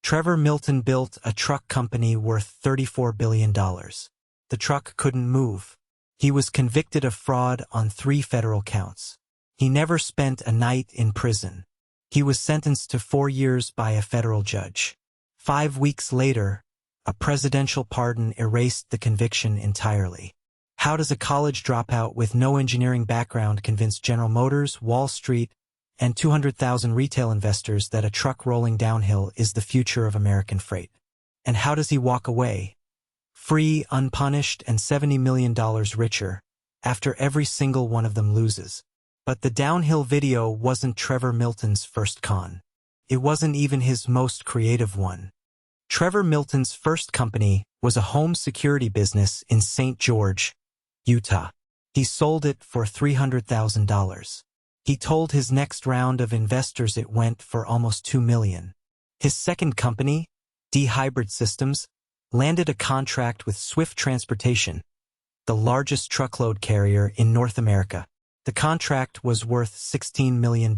Trevor Milton built a truck company worth $34 billion. The truck couldn't move. He was convicted of fraud on 3 federal counts. He never spent a night in prison. He was sentenced to 4 years by a federal judge. 5 weeks later, a presidential pardon erased the conviction entirely. How does a college dropout with no engineering background convince General Motors, Wall Street, and 200,000 retail investors that a truck rolling downhill is the future of American freight? And how does he walk away, free, unpunished, and $70 million richer, after every single one of them loses? But the downhill video wasn't Trevor Milton's first con. It wasn't even his most creative one. Trevor Milton's first company was a home security business in St. George, Utah. He sold it for $300,000. He told his next round of investors it went for almost $2 million. His second company, D-Hybrid Systems, landed a contract with Swift Transportation, the largest truckload carrier in North America. The contract was worth $16 million.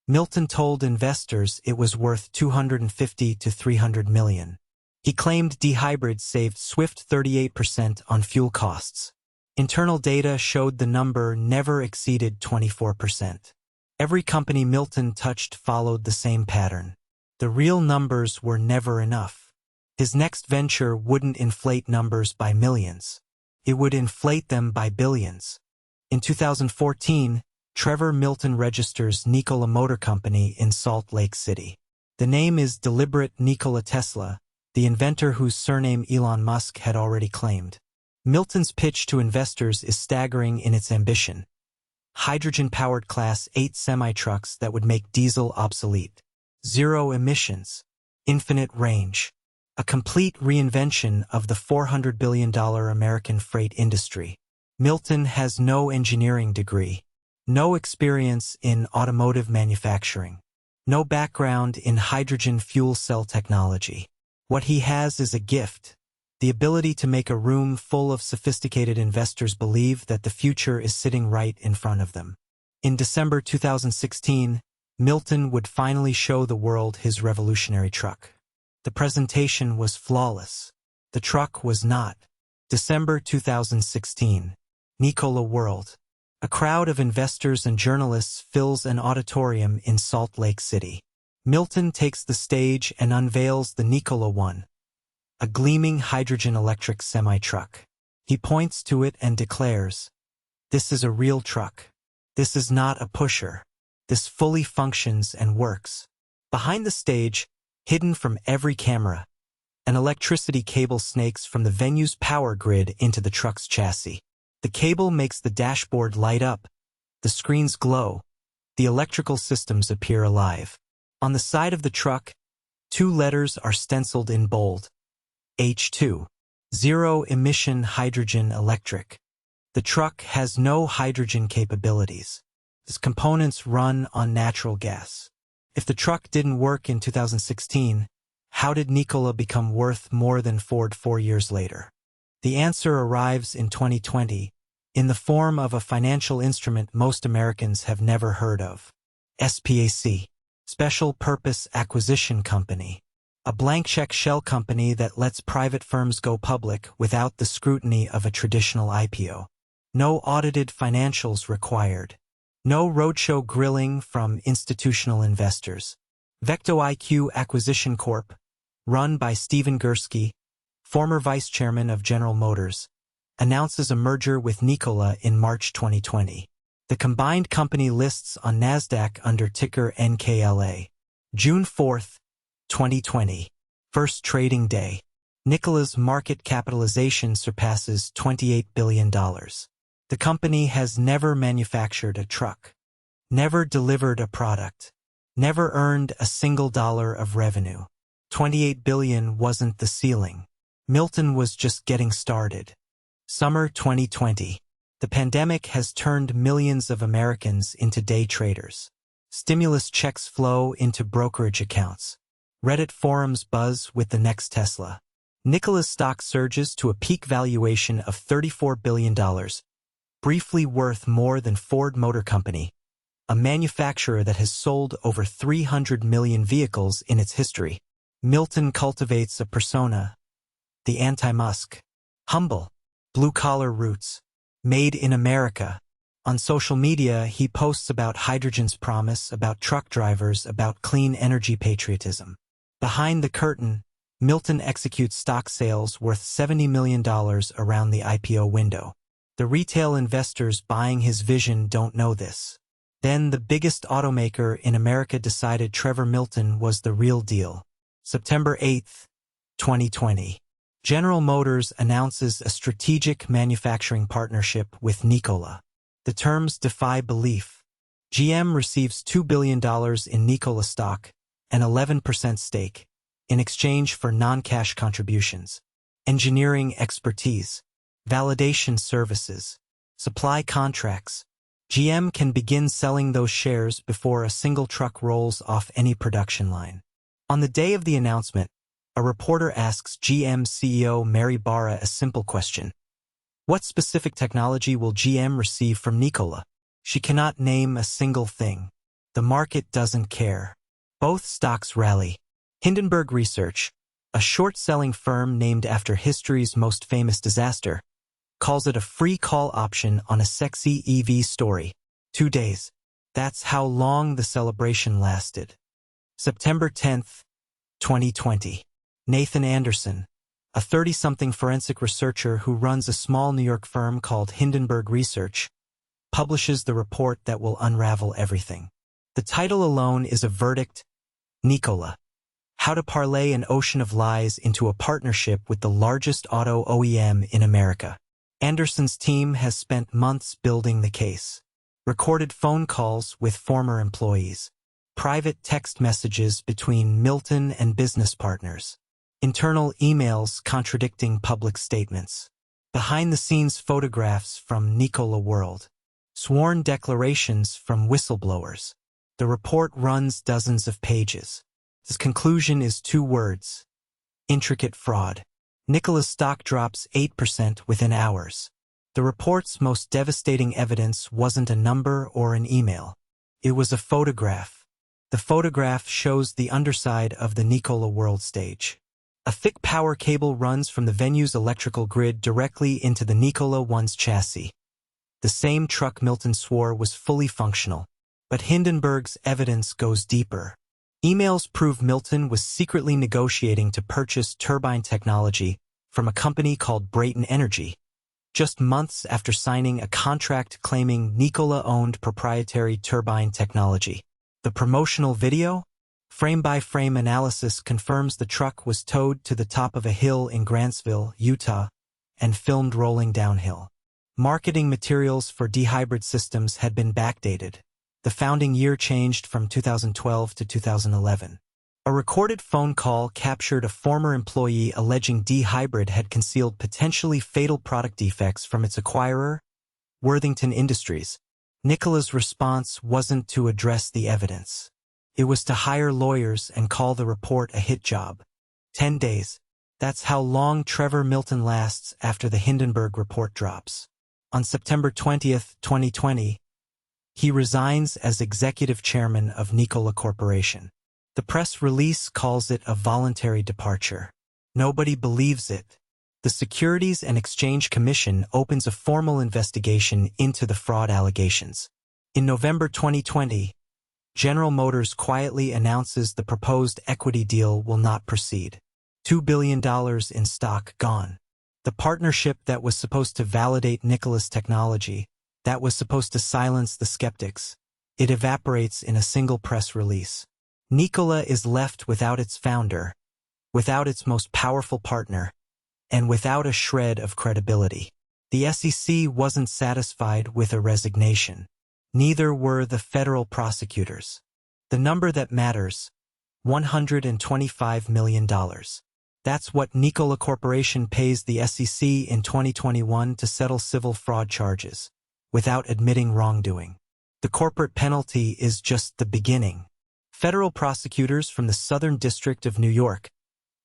Milton told investors it was worth $250 to $300 million. He claimed D-Hybrid saved Swift 38% on fuel costs. Internal data showed the number never exceeded 24%. Every company Milton touched followed the same pattern. The real numbers were never enough. His next venture wouldn't inflate numbers by millions. It would inflate them by billions. In 2014, Trevor Milton registers Nikola Motor Company in Salt Lake City. The name is deliberate. Nikola Tesla, the inventor whose surname Elon Musk had already claimed. Milton's pitch to investors is staggering in its ambition. Hydrogen-powered Class 8 semi-trucks that would make diesel obsolete. 0 emissions. Infinite range. A complete reinvention of the $400 billion American freight industry. Milton has no engineering degree. No experience in automotive manufacturing. No background in hydrogen fuel cell technology. What he has is a gift. The ability to make a room full of sophisticated investors believe that the future is sitting right in front of them. In December 2016, Milton would finally show the world his revolutionary truck. The presentation was flawless. The truck was not. December 2016. Nikola World. A crowd of investors and journalists fills an auditorium in Salt Lake City. Milton takes the stage and unveils the Nikola One, a gleaming hydrogen-electric semi-truck. He points to it and declares, "This is a real truck. This is not a pusher. This fully functions and works." Behind the stage, hidden from every camera, an electricity cable snakes from the venue's power grid into the truck's chassis. The cable makes the dashboard light up, the screens glow, the electrical systems appear alive. On the side of the truck, 2 letters are stenciled in bold. H2. Zero emission hydrogen electric. The truck has no hydrogen capabilities. Its components run on natural gas. If the truck didn't work in 2016, how did Nikola become worth more than Ford 4 years later? The answer arrives in 2020, in the form of a financial instrument most Americans have never heard of. SPAC. Special Purpose Acquisition Company. A blank check shell company that lets private firms go public without the scrutiny of a traditional IPO. No audited financials required. No roadshow grilling from institutional investors. VectoIQ Acquisition Corp., run by Stephen Gursky, former vice chairman of General Motors, announces a merger with Nikola in March 2020. The combined company lists on NASDAQ under ticker NKLA. June 4, 2020. First trading day. Nikola's market capitalization surpasses $28 billion. The company has never manufactured a truck. Never delivered a product. Never earned a single dollar of revenue. $28 billion wasn't the ceiling. Milton was just getting started. Summer 2020. The pandemic has turned millions of Americans into day traders. Stimulus checks flow into brokerage accounts. Reddit forums buzz with the next Tesla. Nikola's stock surges to a peak valuation of $34 billion, briefly worth more than Ford Motor Company, a manufacturer that has sold over 300 million vehicles in its history. Milton cultivates a persona, the anti-Musk. Humble, blue-collar roots. Made in America. On social media, he posts about hydrogen's promise, about truck drivers, about clean energy patriotism. Behind the curtain, Milton executes stock sales worth $70 million around the IPO window. The retail investors buying his vision don't know this. Then the biggest automaker in America decided Trevor Milton was the real deal. September 8, 2020. General Motors announces a strategic manufacturing partnership with Nikola. The terms defy belief. GM receives $2 billion in Nikola stock, an 11% stake, in exchange for non-cash contributions, engineering expertise, validation services, supply contracts. GM can begin selling those shares before a single truck rolls off any production line. On the day of the announcement, a reporter asks GM CEO Mary Barra a simple question. What specific technology will GM receive from Nikola? She cannot name a single thing. The market doesn't care. Both stocks rally. Hindenburg Research, a short-selling firm named after history's most famous disaster, calls it a free call option on a sexy EV story. 2 days. That's how long the celebration lasted. September 10th, 2020. Nathan Anderson, a 30-something forensic researcher who runs a small New York firm called Hindenburg Research, publishes the report that will unravel everything. The title alone is a verdict: Nikola. How to parlay an ocean of lies into a partnership with the largest auto OEM in America. Anderson's team has spent months building the case. Recorded phone calls with former employees. Private text messages between Milton and business partners. Internal emails contradicting public statements. Behind-the-scenes photographs from Nikola World. Sworn declarations from whistleblowers. The report runs dozens of pages. Its conclusion is 2 words: intricate fraud. Nikola's stock drops 8% within hours. The report's most devastating evidence wasn't a number or an email. It was a photograph. The photograph shows the underside of the Nikola World stage. A thick power cable runs from the venue's electrical grid directly into the Nikola One's chassis. The same truck Milton swore was fully functional. But Hindenburg's evidence goes deeper. Emails prove Milton was secretly negotiating to purchase turbine technology from a company called Brayton Energy, just months after signing a contract claiming Nikola-owned proprietary turbine technology. The promotional video? Frame-by-frame analysis confirms the truck was towed to the top of a hill in Grantsville, Utah, and filmed rolling downhill. Marketing materials for dehybrid systems had been backdated. The founding year changed from 2012 to 2011. A recorded phone call captured a former employee alleging dehybrid had concealed potentially fatal product defects from its acquirer, Worthington Industries. Nikola's response wasn't to address the evidence. It was to hire lawyers and call the report a hit job. 10 days. That's how long Trevor Milton lasts after the Hindenburg report drops. On September 20th, 2020, he resigns as executive chairman of Nikola Corporation. The press release calls it a voluntary departure. Nobody believes it. The Securities and Exchange Commission opens a formal investigation into the fraud allegations. In November 2020, General Motors quietly announces the proposed equity deal will not proceed. $2 billion in stock gone. The partnership that was supposed to validate Nikola's technology, that was supposed to silence the skeptics, it evaporates in a single press release. Nikola is left without its founder, without its most powerful partner, and without a shred of credibility. The SEC wasn't satisfied with a resignation. Neither were the federal prosecutors. The number that matters, $125 million. That's what Nikola Corporation pays the SEC in 2021 to settle civil fraud charges, without admitting wrongdoing. The corporate penalty is just the beginning. Federal prosecutors from the Southern District of New York,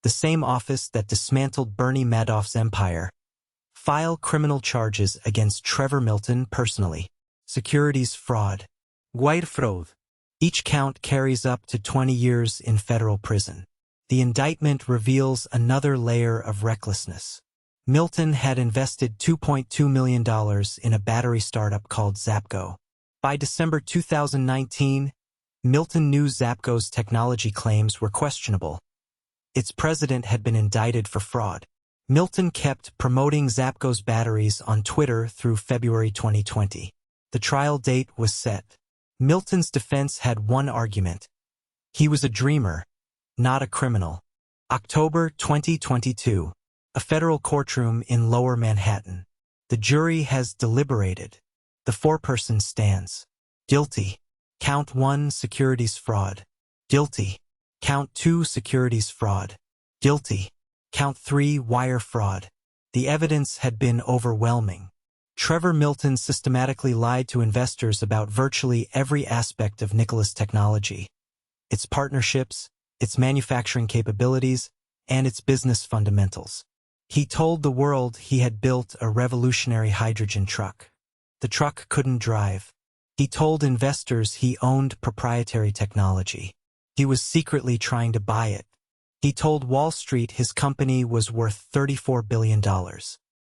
the same office that dismantled Bernie Madoff's empire, file criminal charges against Trevor Milton personally. Securities fraud. Wire fraud. Each count carries up to 20 years in federal prison. The indictment reveals another layer of recklessness. Milton had invested $2.2 million in a battery startup called Zapgo. By December 2019, Milton knew Zapgo's technology claims were questionable. Its president had been indicted for fraud. Milton kept promoting Zapgo's batteries on Twitter through February 2020. The trial date was set. Milton's defense had one argument. He was a dreamer, not a criminal. October 2022. A federal courtroom in Lower Manhattan. The jury has deliberated. The foreperson stands. Guilty. Count 1, securities fraud. Guilty. Count 2, securities fraud. Guilty. Count 3, wire fraud. The evidence had been overwhelming. Trevor Milton systematically lied to investors about virtually every aspect of Nikola's technology. Its partnerships, its manufacturing capabilities, and its business fundamentals. He told the world he had built a revolutionary hydrogen truck. The truck couldn't drive. He told investors he owned proprietary technology. He was secretly trying to buy it. He told Wall Street his company was worth $34 billion.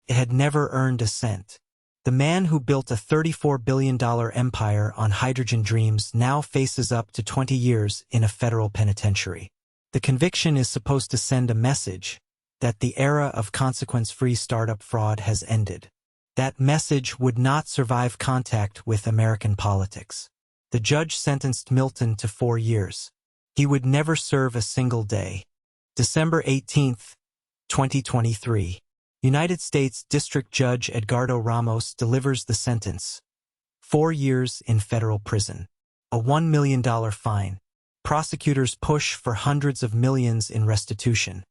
It had never earned a cent. The man who built a $34 billion empire on hydrogen dreams now faces up to 20 years in a federal penitentiary. The conviction is supposed to send a message that the era of consequence-free startup fraud has ended. That message would not survive contact with American politics. The judge sentenced Milton to 4 years. He would never serve a single day. December 18, 2023. United States District Judge Edgardo Ramos delivers the sentence. 4 years in federal prison. A $1 million fine. Prosecutors push for hundreds of millions in restitution.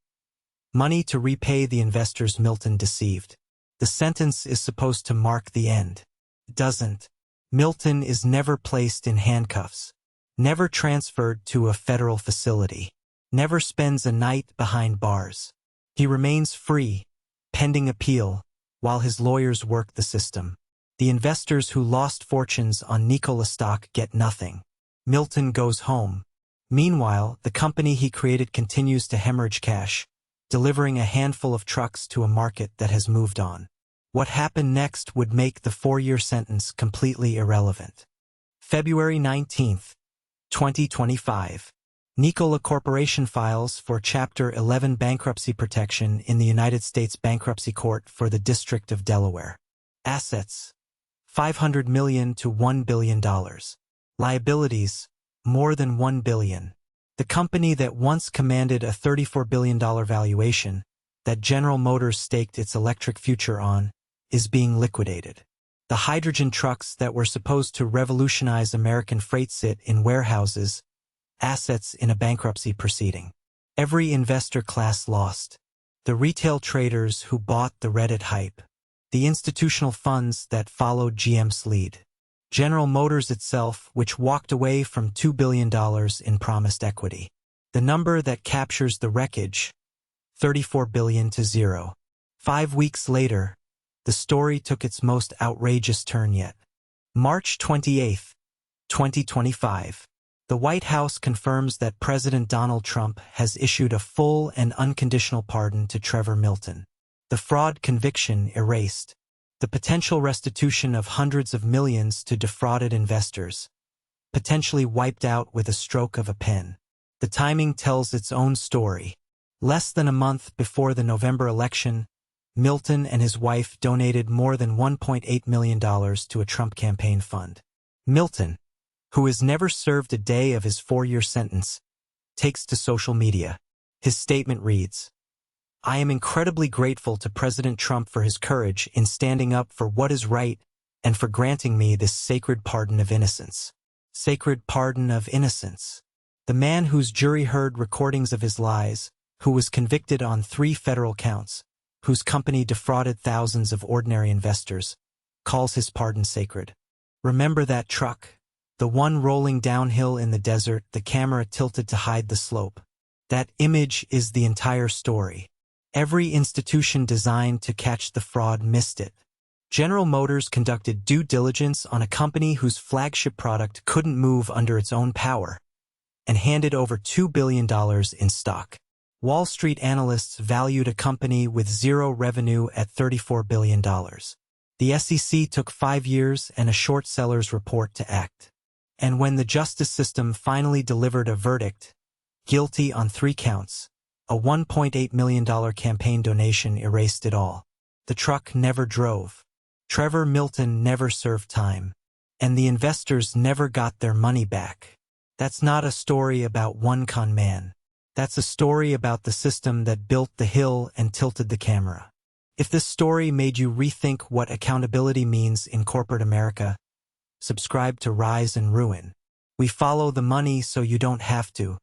Money to repay the investors Milton deceived. The sentence is supposed to mark the end. It doesn't. Milton is never placed in handcuffs. Never transferred to a federal facility. Never spends a night behind bars. He remains free, pending appeal, while his lawyers work the system. The investors who lost fortunes on Nikola stock get nothing. Milton goes home. Meanwhile, the company he created continues to hemorrhage cash, delivering a handful of trucks to a market that has moved on. What happened next would make the 4-year sentence completely irrelevant. February 19, 2025. Nikola Corporation files for Chapter 11 bankruptcy protection in the United States Bankruptcy Court for the District of Delaware. Assets: $500 million to $1 billion. Liabilities: more than $1 billion. The company that once commanded a $34 billion valuation, that General Motors staked its electric future on, is being liquidated. The hydrogen trucks that were supposed to revolutionize American freight sit in warehouses, assets in a bankruptcy proceeding. Every investor class lost. The retail traders who bought the Reddit hype. The institutional funds that followed GM's lead. General Motors itself, which walked away from $2 billion in promised equity. The number that captures the wreckage, $34 billion to 0. 5 weeks later, the story took its most outrageous turn yet. March 28, 2025. The White House confirms that President Donald Trump has issued a full and unconditional pardon to Trevor Milton. The fraud conviction erased. The potential restitution of hundreds of millions to defrauded investors, potentially wiped out with a stroke of a pen. The timing tells its own story. Less than a month before the November election, Milton and his wife donated more than $1.8 million to a Trump campaign fund. Milton, who has never served a day of his 4-year sentence, takes to social media. His statement reads, "I am incredibly grateful to President Trump for his courage in standing up for what is right and for granting me this sacred pardon of innocence." Sacred pardon of innocence. The man whose jury heard recordings of his lies, who was convicted on 3 federal counts, whose company defrauded thousands of ordinary investors, calls his pardon sacred. Remember that truck? The one rolling downhill in the desert, the camera tilted to hide the slope. That image is the entire story. Every institution designed to catch the fraud missed it. General Motors conducted due diligence on a company whose flagship product couldn't move under its own power, and handed over $2 billion in stock. Wall Street analysts valued a company with zero revenue at $34 billion. The SEC took 5 years and a short seller's report to act. And when the justice system finally delivered a verdict, guilty on 3 counts, a $1.8 million campaign donation erased it all. The truck never drove. Trevor Milton never served time. And the investors never got their money back. That's not a story about one con man. That's a story about the system that built the hill and tilted the camera. If this story made you rethink what accountability means in corporate America, subscribe to Rise and Ruin. We follow the money so you don't have to.